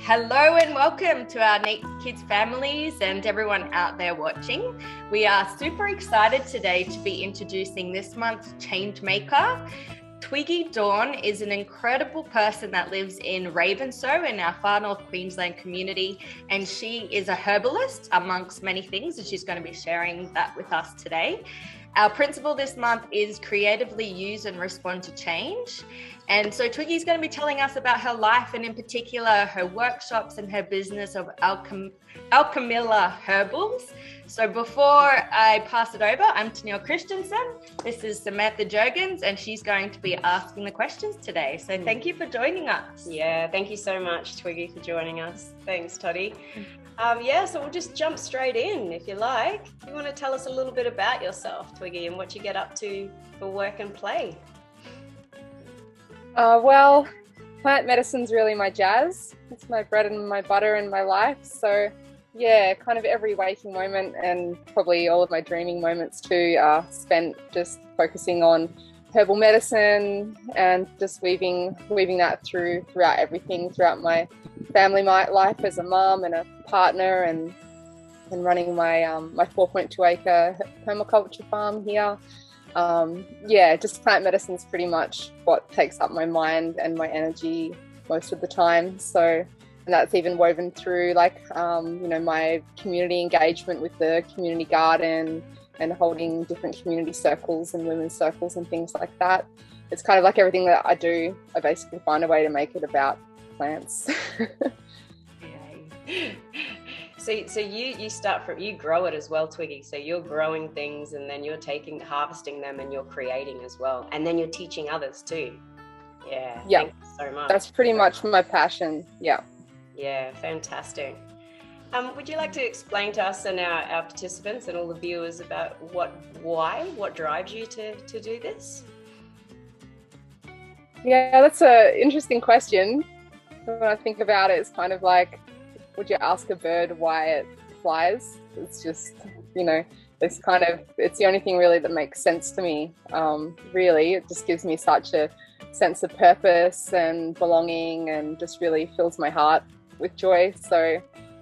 Hello and welcome to our Neat Kids families and everyone out there watching. We are super excited today to be introducing this month's change maker. Twiggy Dawn is an incredible person that lives in Ravenshoe in our far north Queensland community, and she is a herbalist amongst many things, and she's going to be sharing that with us today. Our principle this month is creatively use and respond to change. And so Twiggy's going to be telling us about her life and in particular her workshops and her business of Alchemilla Herbals. So before I pass it over, I'm Tennille Christensen. This is Samantha Jurgens, and she's going to be asking the questions today. So thank you for joining us. Yeah, thank you so much, Twiggy, for joining us. Thanks, Toddy. So we'll just jump straight in, if you like. You want to tell us a little bit about yourself, Twiggy, and what you get up to for work and play? Well, plant medicine's really my jazz. It's my bread and my butter in my life. So yeah, kind of every waking moment and probably all of my dreaming moments too are spent just focusing on herbal medicine and just weaving that throughout everything, throughout my family life as a mum and a partner, and running my 4.2 acre permaculture farm here. Just plant medicine is pretty much what takes up my mind and my energy most of the time. So, and that's even woven through my community engagement with the community garden and holding different community circles and women's circles and things like that. It's kind of like everything that I do, I basically find a way to make it about plants. So you grow it as well, Twiggy. So you're growing things and then you're harvesting them and you're creating as well. And then you're teaching others too. Yeah. Thank you so much. That's pretty much my passion. Yeah. Yeah, fantastic. Would you like to explain to us and our participants and all the viewers about what drives you to do this? Yeah, that's an interesting question. When I think about it, it's kind of like, would you ask a bird why it flies? It's just, it's the only thing really that makes sense to me. Really, it just gives me such a sense of purpose and belonging and just really fills my heart with joy. So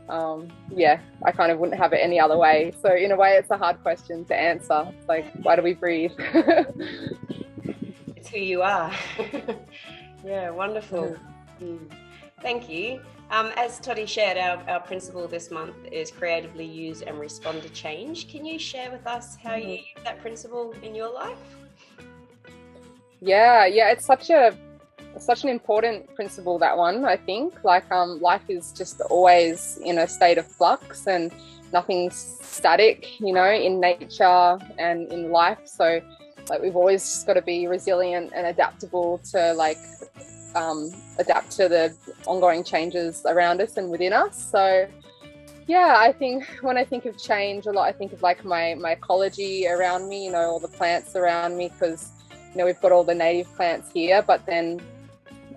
I kind of wouldn't have it any other way. So in a way, it's a hard question to answer. It's like, why do we breathe? It's who you are. Yeah, wonderful. Thank you. As Toddy shared, our principle this month is creatively use and respond to change. Can you share with us how you use that principle in your life? Yeah, it's such an important principle, that one, I think. Life is just always in a state of flux and nothing's static, in nature and in life. So we've always just got to be resilient and adaptable to adapt to the ongoing changes around us and within us. So yeah, I think when I think of change a lot, I think of my ecology around me, all the plants around me, because we've got all the native plants here, but then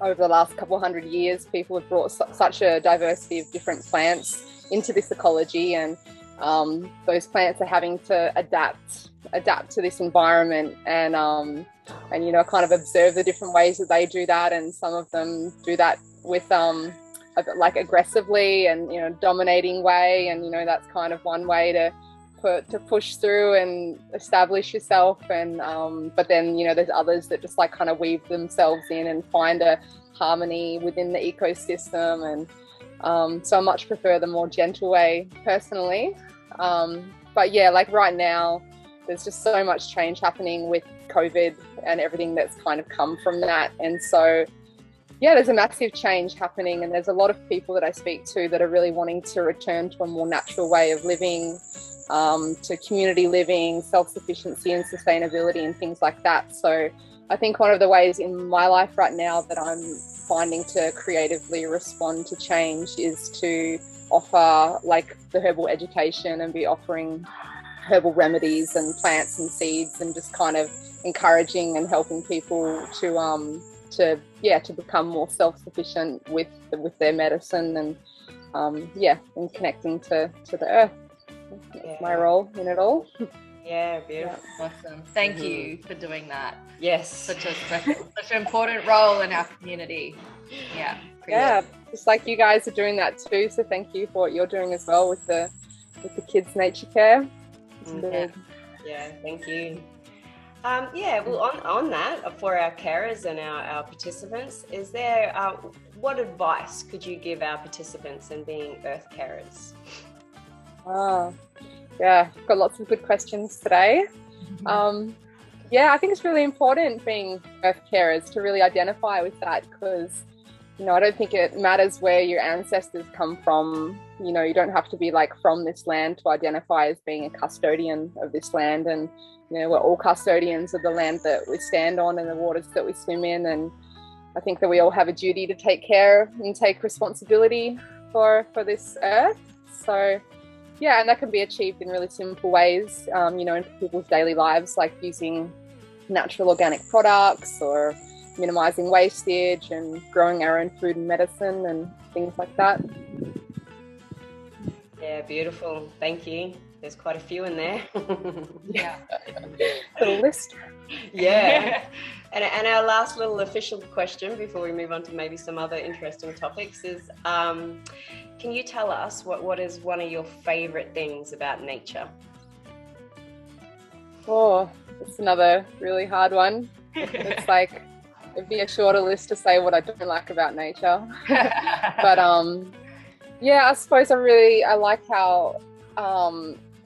over the last couple of 100 years, people have brought such a diversity of different plants into this ecology, and those plants are having to adapt to this environment and kind of observe the different ways that they do that, and some of them do that with aggressively and dominating way, and that's kind of one way to push through and establish yourself, and but then there's others that just kind of weave themselves in and find a harmony within the ecosystem, and so I much prefer the more gentle way personally. But yeah, right now there's just so much change happening with COVID and everything that's kind of come from that, and so yeah, there's a massive change happening, and there's a lot of people that I speak to that are really wanting to return to a more natural way of living, to community living, self-sufficiency and sustainability and things like that. So I think one of the ways in my life right now that I'm finding to creatively respond to change is to offer the herbal education and be offering herbal remedies and plants and seeds, and just kind of encouraging and helping people to become more self-sufficient with their medicine, and and connecting to the earth. That's my role in it all. Yeah, beautiful. Yeah. Awesome. Thank you for doing that. Yes. Such an important role in our community. Yeah. just like you guys are doing that too. So thank you for what you're doing as well with the kids' nature care. Yeah, thank you. Well, on that, for our carers and our participants, is there, what advice could you give our participants in being earth carers? Yeah, got lots of good questions today. I think it's really important being earth carers to really identify with that, because, you know, I don't think it matters where your ancestors come from. You know, you don't have to be like from this land to identify as being a custodian of this land. And, you know, we're all custodians of the land that we stand on and the waters that we swim in. And I think that we all have a duty to take care and take responsibility for this earth. So, yeah, and that can be achieved in really simple ways, you know, in people's daily lives, like using natural organic products or minimizing wastage and growing our own food and medicine and things like that. Yeah, beautiful. Thank you. There's quite a few in there. Yeah. Little list. Yeah. And our last little official question before we move on to maybe some other interesting topics is, can you tell us what is one of your favorite things about nature? Oh, it's another really hard one. It's like, it'd be a shorter list to say what I don't like about nature. But I suppose I like how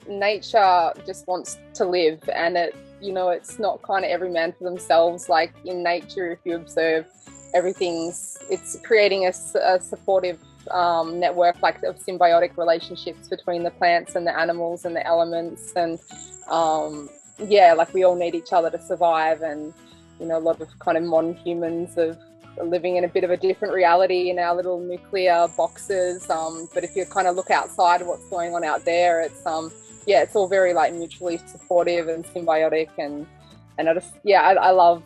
nature just wants to live, and it's not kind of every man for themselves. Like in nature, if you observe, it's creating a supportive network, like of symbiotic relationships between the plants and the animals and the elements. And like we all need each other to survive. And, you know, a lot of kind of modern humans are living in a bit of a different reality in our little nuclear boxes. But if you kind of look outside of what's going on out there, it's all very like mutually supportive and symbiotic. And I love,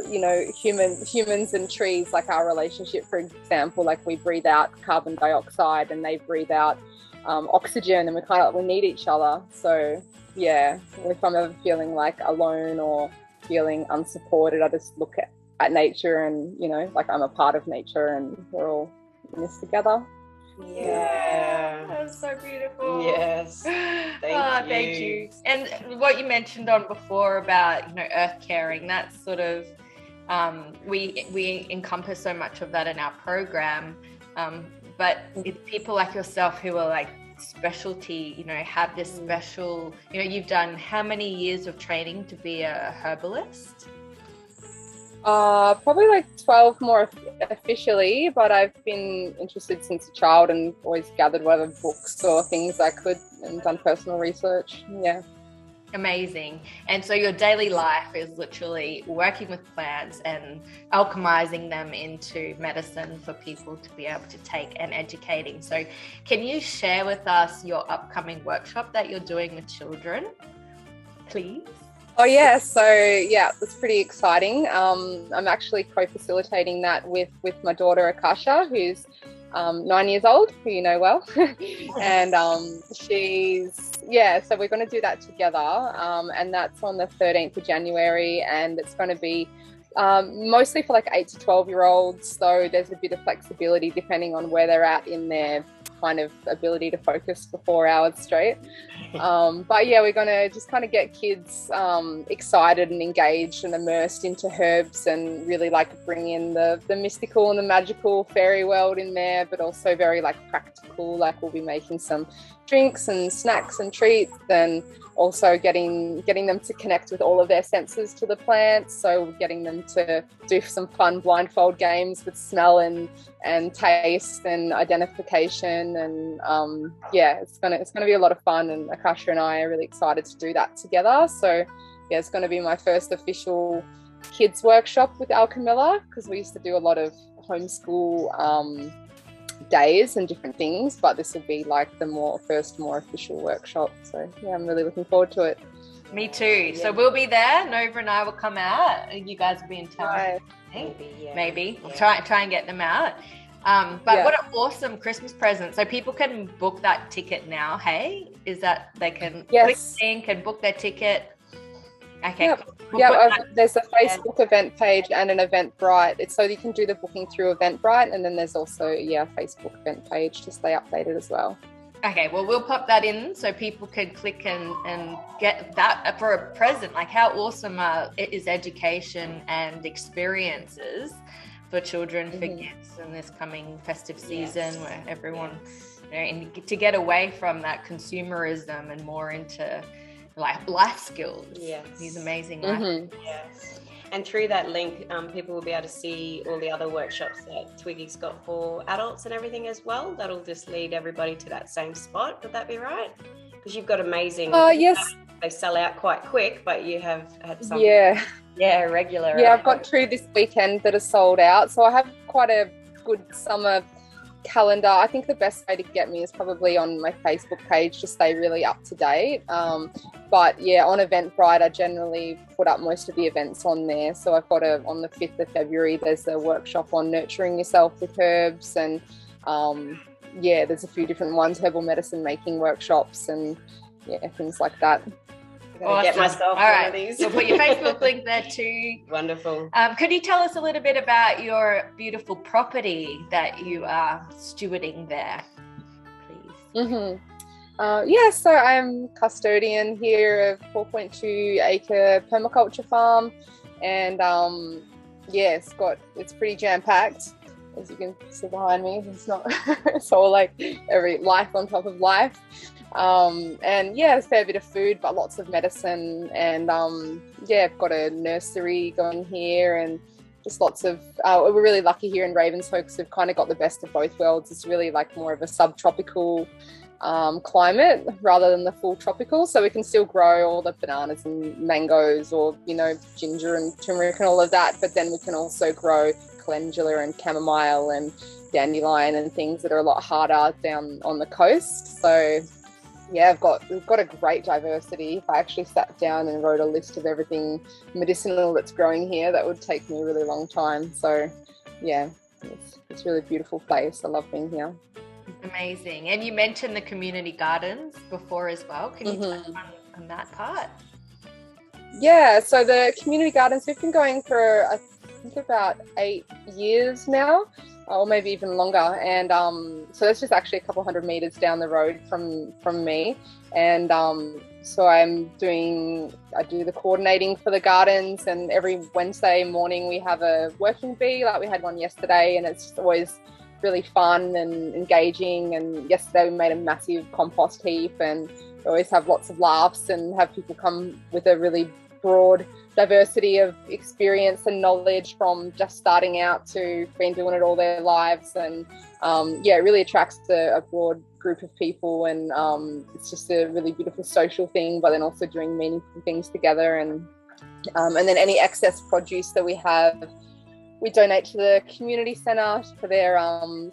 you know, humans and trees, like our relationship, for example. Like we breathe out carbon dioxide and they breathe out oxygen, and we need each other. So yeah, if I'm ever feeling like alone or feeling unsupported, I just look at nature and, you know, like I'm a part of nature and we're all in this together. Yeah, that's so beautiful. Yes, thank you. And what you mentioned on before about, you know, earth caring, that's sort of we encompass so much of that in our program, but it's people like yourself who are like specialty, you know, have this special, you know, you've done how many years of training to be a herbalist? Probably like 12 more officially, but I've been interested since a child and always gathered whatever books or things I could and done personal research. Yeah. Amazing. And so your daily life is literally working with plants and alchemizing them into medicine for people to be able to take and educating. So can you share with us your upcoming workshop that you're doing with children, please? Oh yeah, so yeah, that's pretty exciting. I'm actually co-facilitating that with my daughter Akasha, who's 9 years old, who you know well. And so we're going to do that together, and that's on the 13th of January, and it's going to be mostly for like 8 to 12-year-olds, so there's a bit of flexibility depending on where they're at in their kind of ability to focus for 4 hours straight. But yeah, we're going to just kind of get kids excited and engaged and immersed into herbs, and really like bring in the mystical and the magical fairy world in there, but also very like practical. Like we'll be making some drinks and snacks and treats, and also getting them to connect with all of their senses to the plants. So getting them to do some fun blindfold games with smell and taste and identification, and it's gonna be a lot of fun, and Akasha and I are really excited to do that together. So yeah, it's going to be my first official kids workshop with Alchemilla, because we used to do a lot of homeschool days and different things, but this will be like the more official workshop. So yeah, I'm really looking forward to it. Me too. Yeah. So we'll be there. Nova and I will come out. You guys will be in town. Right. Maybe. We'll try and get them out. What an awesome Christmas present. So people can book that ticket now. Hey, is that they can click the link and book their ticket Okay. Yep. We'll Yeah, there's a Facebook event page and an Eventbrite. It's so you can do the booking through Eventbrite, and then there's also a Facebook event page to stay updated as well. Okay, well, we'll pop that in so people can click and get that for a present. Like, how awesome is education and experiences for children, for kids in this coming festive season, where everyone, and to get away from that consumerism and more into life skills. Yes. These amazing life skills. Yes. And through that link, people will be able to see all the other workshops that Twiggy's got for adults and everything as well. That'll just lead everybody to that same spot. Would that be right? Because you've got amazing... yes. They sell out quite quick, but you have had some... regular. Yeah, I've got 2 this weekend that are sold out. So I have quite a good summer calendar. I think the best way to get me is probably on my Facebook page to stay really up to date. But yeah, on Eventbrite, I generally put up most of the events on there. So I've got on the 5th of February, there's a workshop on nurturing yourself with herbs, and there's a few different ones, herbal medicine making workshops, and things like that. Awesome. Get myself one of these. We'll put your Facebook link there too. Wonderful. Could you tell us a little bit about your beautiful property that you are stewarding there, please? So I'm custodian here of 4.2 acre permaculture farm, and it's pretty jam packed, as you can see behind me. It's all like every life on top of life. A fair bit of food, but lots of medicine, and I've got a nursery going here, and just lots of we're really lucky here in Ravenshoe because we've kind of got the best of both worlds. It's really like more of a subtropical climate rather than the full tropical, so we can still grow all the bananas and mangoes, or ginger and turmeric and all of that, but then we can also grow calendula and chamomile and dandelion and things that are a lot harder down on the coast. So we've got a great diversity. If I actually sat down and wrote a list of everything medicinal that's growing here, that would take me a really long time. So it's a really beautiful place. I love being here. Amazing. And you mentioned the community gardens before as well. Can you touch on that part? Yeah, so the community gardens, we've been going for I think about 8 years now, or maybe even longer, and so that's just actually a couple hundred meters down the road from me, and so I do the coordinating for the gardens, and every Wednesday morning we have a working bee, like we had one yesterday, and it's always really fun and engaging. And yesterday we made a massive compost heap, and we always have lots of laughs and have people come with a really broad diversity of experience and knowledge, from just starting out to been doing it all their lives, and it really attracts a broad group of people, and it's just a really beautiful social thing, but then also doing meaningful things together, and then any excess produce that we have, we donate to the community centre for their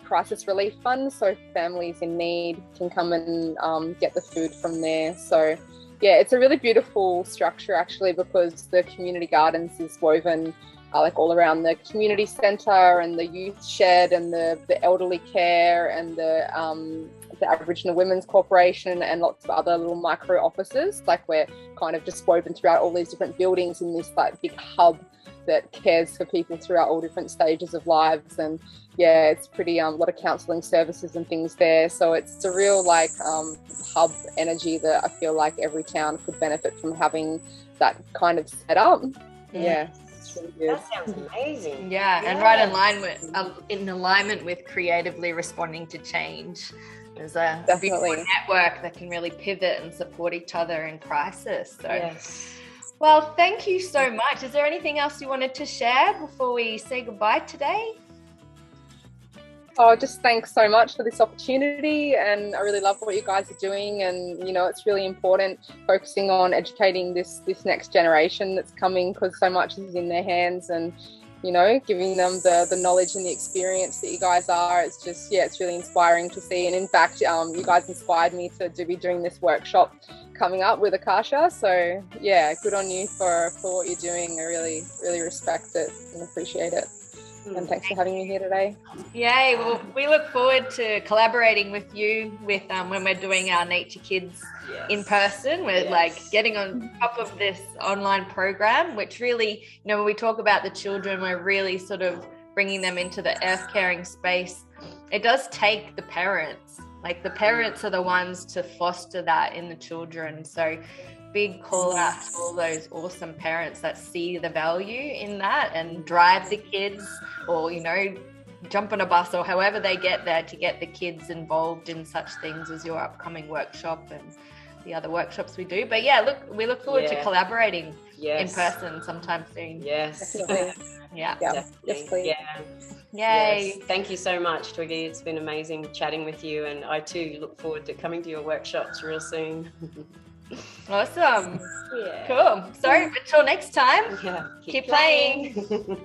crisis relief fund, so families in need can come and get the food from there. So it's a really beautiful structure actually, because the community gardens is woven like all around the community centre and the youth shed and the elderly care and the Aboriginal Women's Corporation and lots of other little micro offices. Like, we're kind of just woven throughout all these different buildings in this like big hub that cares for people throughout all different stages of lives. And it's pretty a lot of counselling services and things there, so it's a real like hub energy that I feel like every town could benefit from having that kind of setup. It's really good. That sounds amazing. And right in alignment with creatively responding to change. There's a beautiful network that can really pivot and support each other in crisis. So well, thank you so much. Is there anything else you wanted to share before we say goodbye today? Oh, just thanks so much for this opportunity, and I really love what you guys are doing, and it's really important focusing on educating this next generation that's coming, because so much is in their hands, and giving them the knowledge and the experience that you guys are. It's just it's really inspiring to see, and in fact you guys inspired me to be doing this workshop coming up with Akasha, so good on you for what you're doing. I really respect it and appreciate it. And thanks for having me here today. Yay. Well, we look forward to collaborating with you with when we're doing our Nature Kids in person. We're like getting on top of this online program, which really, when we talk about the children, we're really sort of bringing them into the earth caring space. It does take the parents. Like the parents are the ones to foster that in the children. So big call out to all those awesome parents that see the value in that and drive the kids, or jump on a bus or however they get there to get the kids involved in such things as your upcoming workshop and the other workshops we do. But we look forward to collaborating in person sometime soon. Definitely. Yeah. Yes, please. Yay. Yes. Thank you so much, Twiggy. It's been amazing chatting with you, and I too look forward to coming to your workshops real soon. Awesome. Cool. So until next time, keep playing.